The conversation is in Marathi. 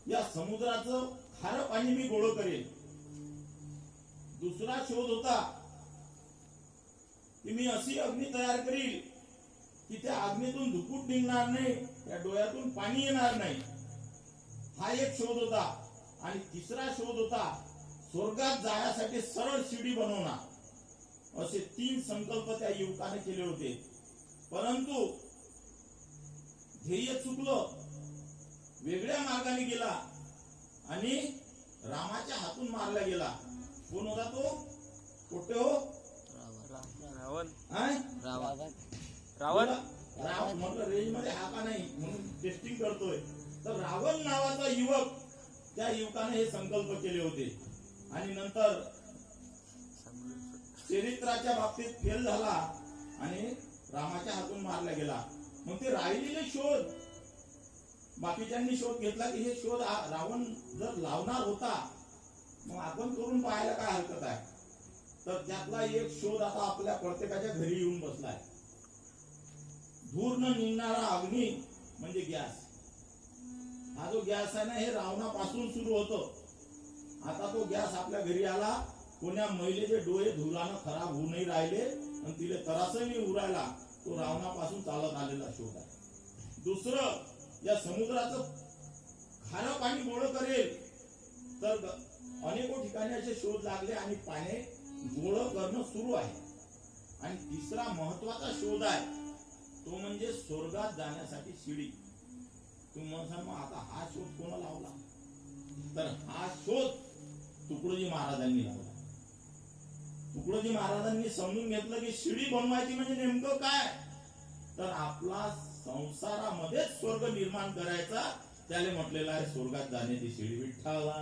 या समुद्राचं खारं पाणी मी गोळं करेल. दुसरा शोध होता की मी अशी अग्नी तयार करील की त्या अग्नीतून धुकूट निघणार नाही, त्या डोळ्यातून पाणी येणार नाही. हा एक शोध होता. आणि तिसरा शोध होता स्वर्गात जाण्यासाठी सरळ शिडी बनवणार. असे 3 संकल्प त्या युवकाने केले होते. परंतु ध्येय चुकलं, वेगळ्या मार्गाने गेला आणि रामाच्या हातून मारला गेला. कोण होता तो? कुठे हो? रावण. रावण. रावण म्हटलं रेंज मध्ये हा का नाही म्हणून टेस्टिंग करतोय. तर रावण नावाचा युवक, त्या युवकाने हे संकल्प केले होते. आणि नंतर चरित्राच्या बाबतीत फेल झाला आणि रामाच्या हातून मारला गेला. मग ते राहिलेले शोध बाकीच्यांनी शोध घेतला की हे शोध रावण जर लावणार होता मग आपण करून पाहायला काय हरकत आहे. तर त्यातला एक शोध आता आपल्या प्रत्येकाच्या घरी येऊन बसलाय. धूर न निघणारा अग्नी म्हणजे गॅस. हा जो गॅस आहे ना हे रावणापासून सुरू होतो. आता तो गॅस आपल्या घरी आला. कोण्या महिलेचे डोळे धुरानं खराब होऊ नाही राहिले आणि तिला त्रासही उरायला तो रावणापासून चालत आलेला शोध आहे. दुसरं, या समुद्राचं खारं पाणी गोळं करेल. तर अनेको ठिकाणी असे शोध लागले आणि पाणी गोळं करणं सुरू आहे. आणि तिसरा महत्वाचा शोध आहे तो म्हणजे स्वर्गात जाण्यासाठी शिडी. तुम्ही म्हणता मग आता हा शोध कोणा लावला? तर हा शोध तुकडोजी महाराजांनी लावला. तुकडोजी महाराजांनी समजून घेतलं की शिडी बनवायची म्हणजे नेमकं काय. तर आपला संसारामध्येच स्वर्ग निर्माण करायचा. त्याला म्हटलेलं आहे स्वर्गात जाण्याची शिडी. विठ्ठला